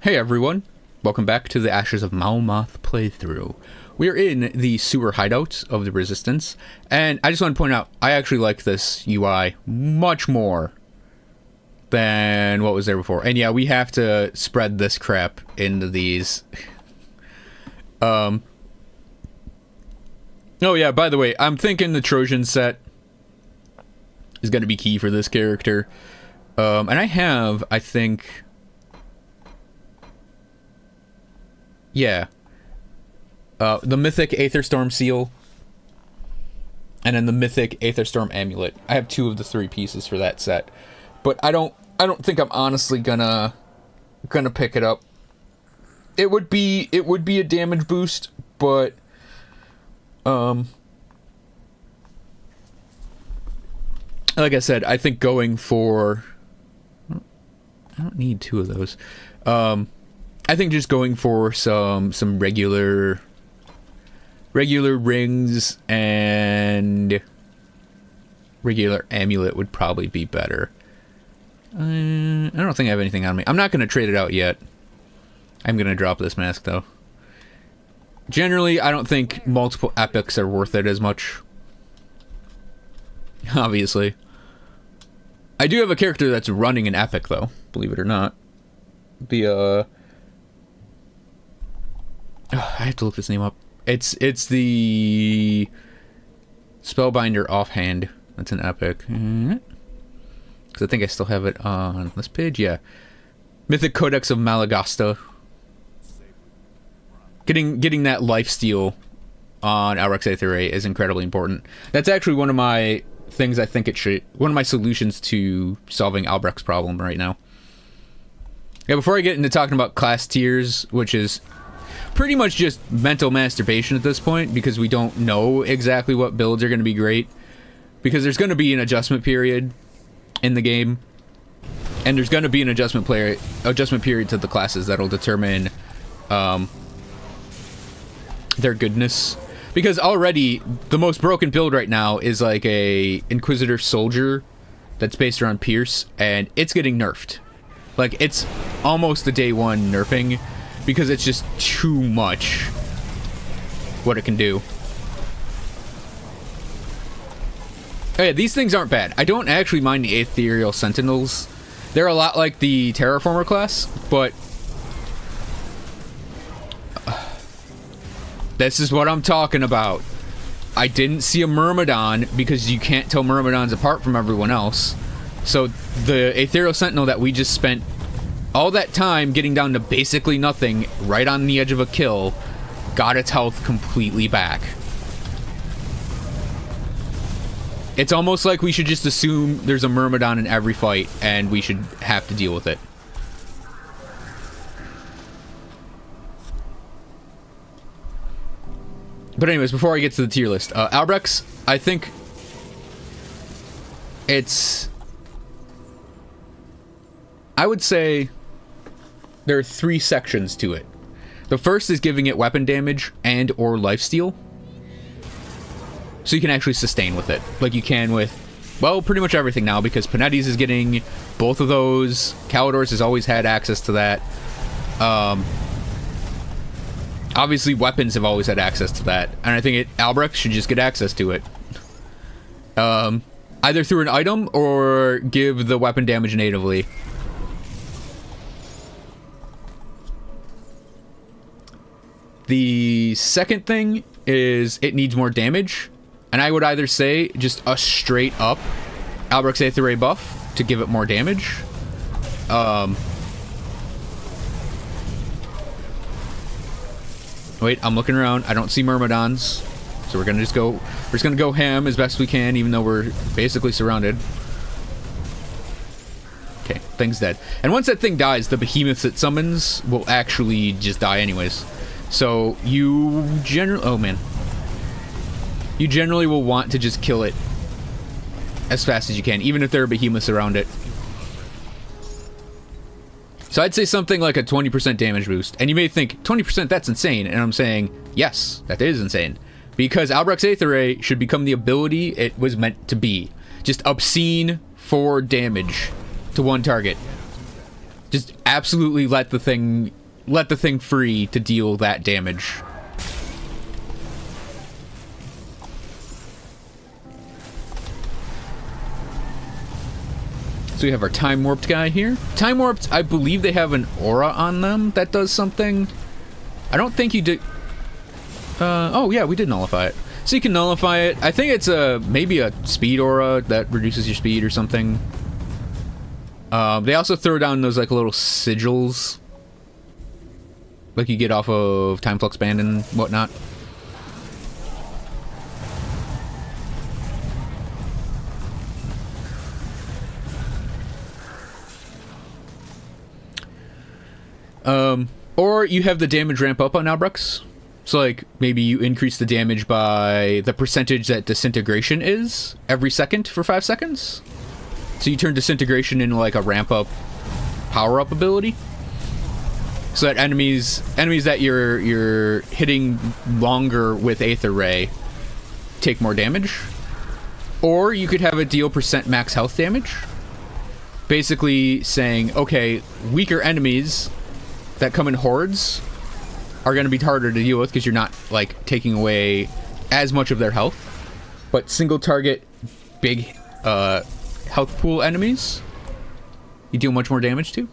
Hey everyone, welcome back to the Ashes of Malmouth playthrough. We are in the sewer hideout of the Resistance, and I just want to point out, I actually like this UI much more than what was there before. And yeah, we have to spread this crap into these. Oh yeah, by the way, I'm thinking the Trojan set is going to be key for this character. And I have, I think... Yeah. The Mythic Aetherstorm Seal. And then the Mythic Aetherstorm Amulet. I have 2 of the 3 pieces for that set. But I don't think I'm honestly gonna pick it up. It would be a damage boost, but like I said, I think going for... I don't need 2 of those. I think just going for some regular rings and regular amulet would probably be better. I don't think I have anything on me. I'm not going to trade it out yet. I'm going to drop this mask, though. Generally, I don't think multiple epics are worth it as much. Obviously. I do have a character that's running an epic, though. Believe it or not. I have to look this name up. It's the Spellbinder Offhand. That's an epic. Because I think I still have it on this page. Yeah. Mythic Codex of Malagasta. Getting that lifesteal on Albrecht's Aether Ray is incredibly important. That's actually one of my things I think it should... One of my solutions to solving Albrecht's problem right now. Yeah, before I get into talking about class tiers, which is pretty much just mental masturbation at this point, because we don't know exactly what builds are going to be great. Because there's going to be an adjustment period in the game, and there's going to be an adjustment period to the classes that'll determine their goodness. Because already, the most broken build right now is like a Inquisitor Soldier that's based around Pierce, and it's getting nerfed. Like, it's almost a day 1 nerfing, because it's just too much what it can do. Oh yeah, these things aren't bad. I don't actually mind the Ethereal Sentinels. They're a lot like the Terraformer class, but... this is what I'm talking about. I didn't see a Myrmidon, because you can't tell Myrmidons apart from everyone else. So the Ethereal Sentinel that we just spent all that time getting down to basically nothing, right on the edge of a kill, got its health completely back. It's almost like we should just assume there's a Myrmidon in every fight, and we should have to deal with it. But anyways, before I get to the tier list, Albrecht's, I think it's... I would say there are 3 sections to it. The first is giving it weapon damage and or lifesteal. So you can actually sustain with it. Like you can with, well, pretty much everything now, because Panetti's is getting both of those. Calidor's has always had access to that. Obviously, weapons have always had access to that. And I think Albrecht should just get access to it. Either through an item or give the weapon damage natively. The second thing is it needs more damage, and I would either say just a straight up Albrecht's Aether Ray buff to give it more damage. Wait, I'm looking around. I don't see Myrmidons, so we're just gonna go ham as best we can, even though we're basically surrounded. Okay, thing's dead. And once that thing dies, the behemoths it summons will actually just die anyways. So you generally... oh man. You generally will want to just kill it as fast as you can, even if there are behemoths around it. So I'd say something like a 20% damage boost. And you may think, 20%, that's insane. And I'm saying, yes, that is insane. Because Albrecht's Aether Ray should become the ability it was meant to be. Just obscene 4 damage to one target. Just absolutely let the thing free to deal that damage. So we have our Time Warped guy here. Time Warped, I believe they have an aura on them that does something. I don't think you did... oh yeah, we did nullify it. So you can nullify it. I think it's maybe a speed aura that reduces your speed or something. They also throw down those like little sigils, like you get off of Time Flux Band and whatnot. Or you have the damage ramp up on Albrechts. So, like, maybe you increase the damage by the percentage that disintegration is every second for 5 seconds. So you turn disintegration into, like, a ramp-up, power-up ability. So that enemies that you're hitting longer with Aether Ray take more damage. Or you could have it deal % max health damage. Basically saying, okay, weaker enemies that come in hordes are going to be harder to deal with because you're not, like, taking away as much of their health. But single target, big health pool enemies, you deal much more damage to.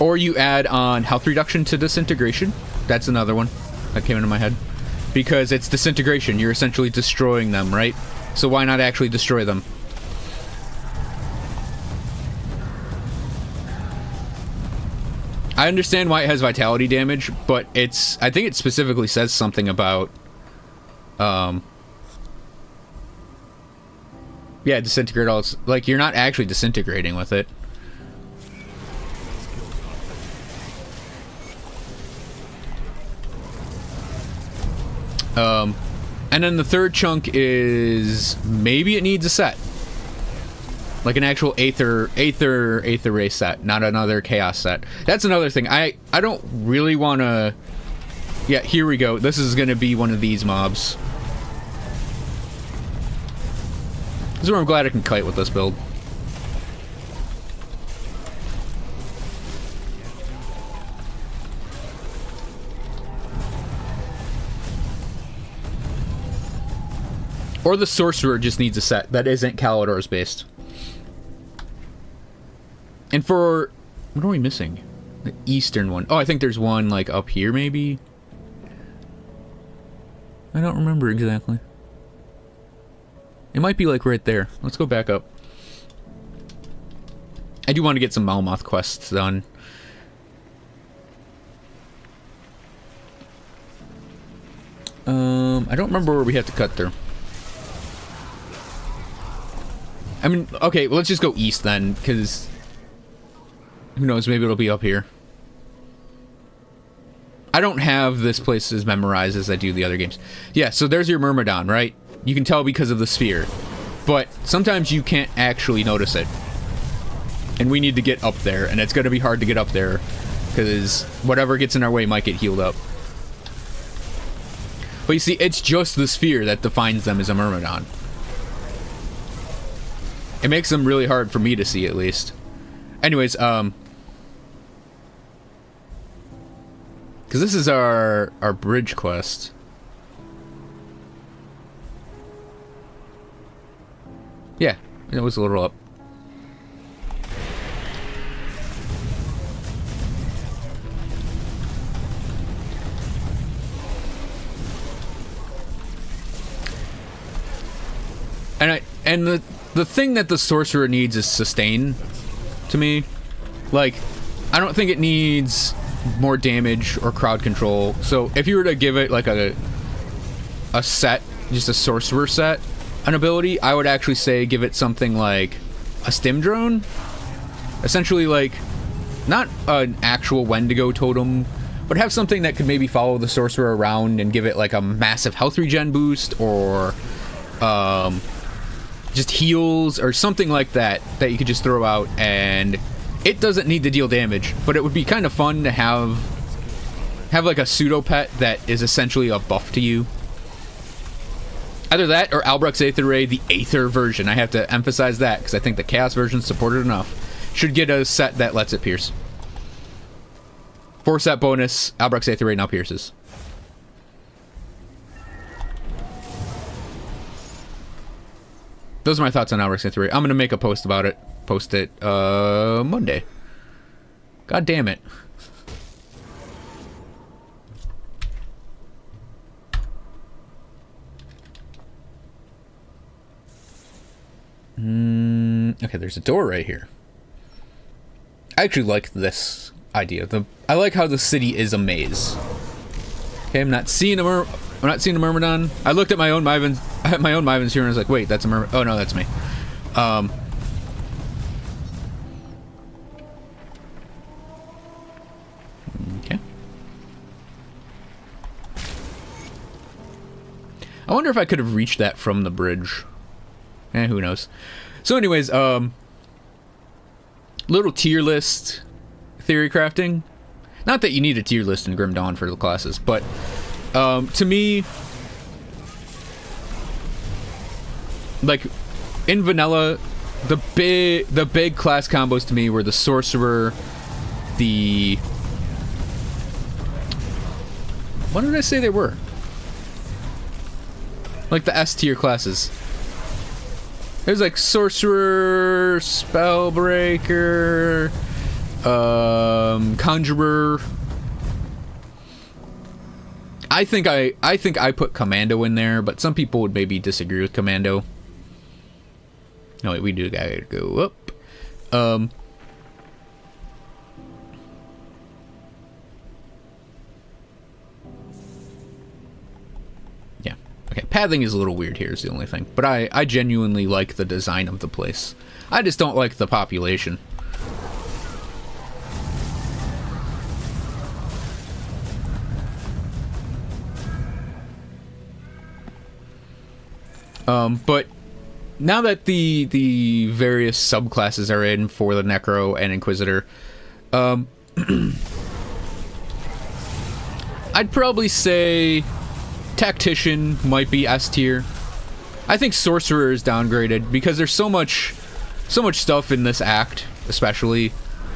Or you add on health reduction to disintegration. That's another one that came into my head. Because it's disintegration, you're essentially destroying them, right? So why not actually destroy them? I understand why it has vitality damage, but I think it specifically says something about, yeah, disintegrate all, like, you're not actually disintegrating with it. And then the third chunk is maybe it needs a set. Like an actual Aether Ray set, not another Chaos set. That's another thing. I don't really want to... Yeah, here we go. This is going to be one of these mobs. This is where I'm glad I can kite with this build. Or the Sorcerer just needs a set that isn't Calidor's based. And for... What are we missing? The eastern one. Oh, I think there's one, like, up here, maybe? I don't remember exactly. It might be, like, right there. Let's go back up. I do want to get some Malmouth quests done. I don't remember where we have to cut through. I mean, okay, well, let's just go east then, because who knows, maybe it'll be up here. I don't have this place as memorized as I do the other games. Yeah, so there's your Myrmidon, right? You can tell because of the sphere. But sometimes you can't actually notice it. And we need to get up there, and it's going to be hard to get up there, because whatever gets in our way might get healed up. But you see, it's just the sphere that defines them as a Myrmidon. It makes them really hard for me to see, at least. Anyways, because this is our bridge quest. Yeah, it was a little up. And the thing that the Sorcerer needs is sustain, to me. Like, I don't think it needs more damage or crowd control. So if you were to give it like a set, just a Sorcerer set, an ability, I would actually say give it something like a stim drone. Essentially, like, not an actual Wendigo totem, but have something that could maybe follow the Sorcerer around and give it like a massive health regen boost, or just heals or something like that you could just throw out, and it doesn't need to deal damage, but it would be kind of fun to have Have like a pseudo pet that is essentially a buff to you. Either that or Albrecht's Aether Ray, the Aether version. I have to emphasize that because I think the Chaos version supported enough. Should get a set that lets it pierce. 4-set bonus, Albrecht's Aether Ray now pierces. Those are my thoughts on Albrecht's Aether Ray. I'm going to make a post about it. Post it Monday. God damn it. Okay, there's a door right here. I actually like this idea. I like how the city is a maze. Okay, I'm not seeing a Myrmidon. I looked at my own Mivens here and I was like, wait, that's a Myrmidon. Oh no, that's me. Okay. I wonder if I could have reached that from the bridge. Who knows. So anyways, little tier list theory crafting. Not that you need a tier list in Grim Dawn for the classes, but to me, like in vanilla, the big class combos to me were the sorcerer, the what did I say they were? Like the S tier classes. There's like sorcerer, spellbreaker, conjurer. I think I put commando in there, but some people would maybe disagree with commando. No, wait, we do gotta go up. Yeah. Okay, pathing is a little weird here is the only thing. But I genuinely like the design of the place. I just don't like the population. But now that the various subclasses are in for the Necro and Inquisitor, I'd probably say Tactician might be S tier. I think Sorcerer is downgraded because there's so much stuff in this act, especially in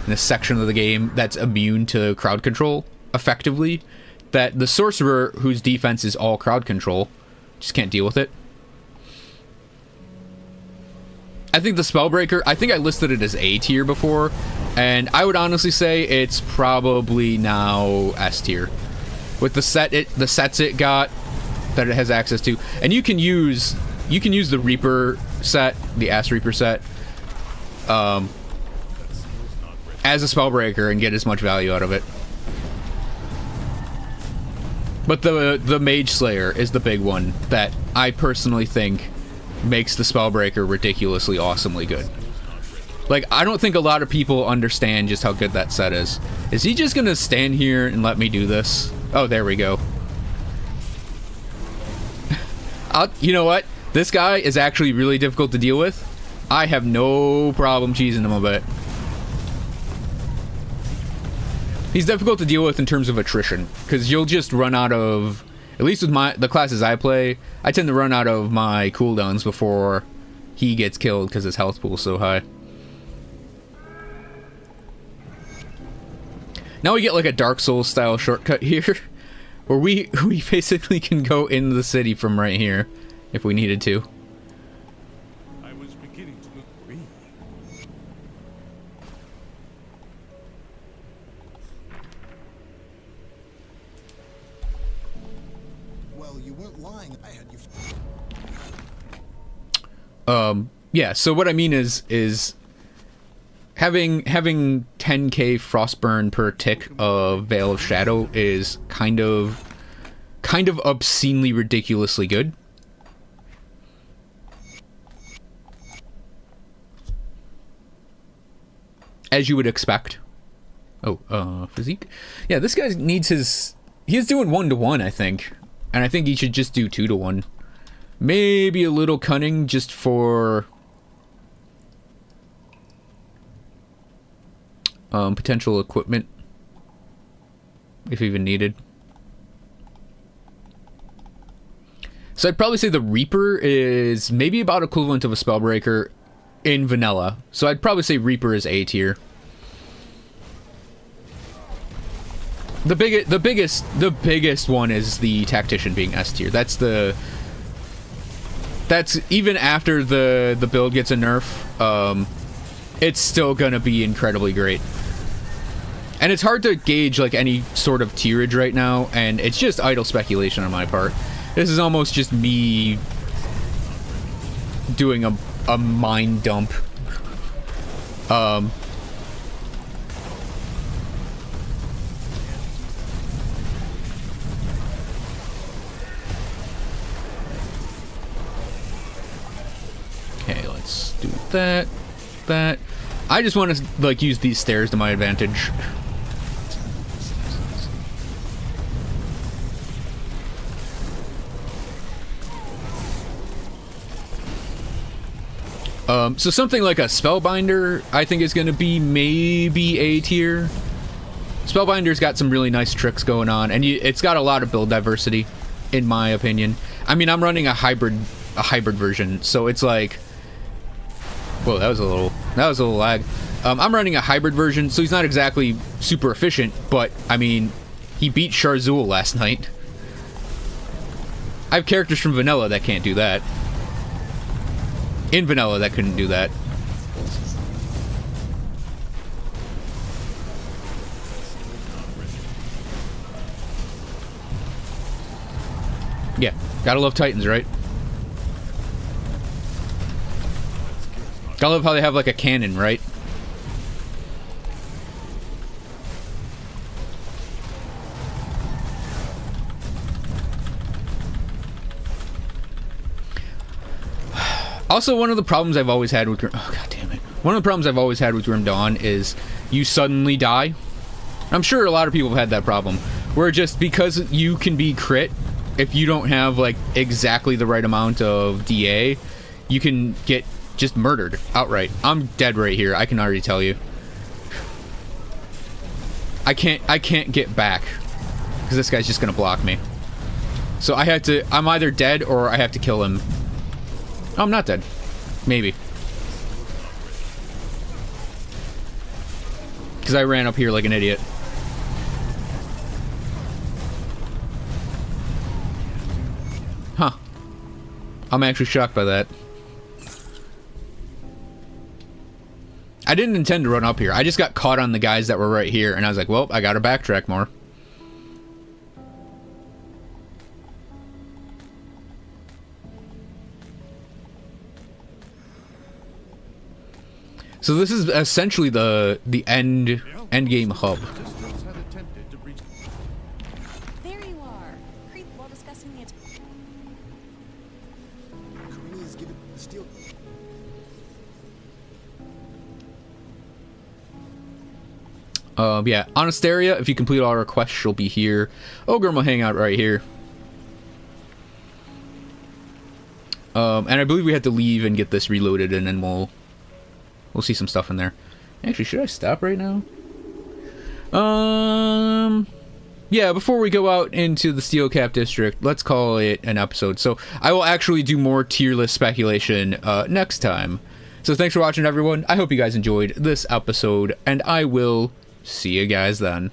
this section of the game, that's immune to crowd control effectively, that the Sorcerer, whose defense is all crowd control, just can't deal with it. I think the Spellbreaker, I think I listed it as A tier before, and I would honestly say it's probably now S tier. With the sets it got that it has access to. And you can use the Reaper set, the Ass Reaper set, as a Spellbreaker and get as much value out of it. But the Mage Slayer is the big one that I personally think makes the Spellbreaker ridiculously awesomely good. Like, I don't think a lot of people understand just how good that set is. Is he just gonna stand here and let me do this? Oh, there we go. You know what? This guy is actually really difficult to deal with. I have no problem cheesing him a bit. He's difficult to deal with in terms of attrition, because you'll just run out of... At least with the classes I play, I tend to run out of my cooldowns before he gets killed because his health pool is so high. Now we get like a Dark Souls style shortcut here, where we basically can go into the city from right here if we needed to. I was beginning to agree. Well, you weren't lying. I had you. Yeah, so what I mean is having 10k frostburn per tick of Veil of Shadow is kind of obscenely ridiculously good. As you would expect. Oh, physique? Yeah, this guy needs his... He's doing 1-to-1, I think. And I think he should just do 2-to-1. Maybe a little cunning just for... potential equipment. If even needed. So I'd probably say the Reaper is maybe about equivalent of a Spellbreaker in vanilla. So I'd probably say Reaper is A tier. The biggest one is the Tactician being S tier. That's even after the build gets a nerf. It's still gonna be incredibly great. And it's hard to gauge like any sort of tierage right now, and it's just idle speculation on my part. This is almost just me doing a mind dump. Okay, let's do that. I just want to like use these stairs to my advantage. So something like a Spellbinder, I think is going to be maybe A tier. Spellbinder's got some really nice tricks going on, and it's got a lot of build diversity, in my opinion. I mean, I'm running a hybrid version, so it's like, whoa, that was a little lag. I'm running a hybrid version, so he's not exactly super efficient, but I mean, he beat Sharzul last night. I have characters from vanilla that can't do that. In vanilla, that couldn't do that. Yeah, gotta love Titans, right? Gotta love how they have like a cannon, right? Also, one of the problems I've always had with one of the problems I've always had with Grim Dawn is you suddenly die. I'm sure a lot of people have had that problem, where just because you can be crit, if you don't have like exactly the right amount of DA, you can get just murdered outright. I'm dead right here. I can already tell you. I can't get back because this guy's just gonna block me. So I'm either dead or I have to kill him. Oh, I'm not dead. Maybe. Because I ran up here like an idiot. Huh. I'm actually shocked by that. I didn't intend to run up here. I just got caught on the guys that were right here, and I was like, well, I gotta backtrack more. So this is essentially the end game hub. There you are. Creep while discussing the Cornelius, give it the steel. Yeah, on Asteria, if you complete all our quests, she'll be here. Ogre will hang out right here. And I believe we have to leave and get this reloaded, and then we'll see some stuff in there. Actually, should I stop right now? Yeah, before we go out into the Steel Cap District, let's call it an episode. So I will actually do more tier list speculation next time. So thanks for watching, everyone. I hope you guys enjoyed this episode, and I will see you guys then.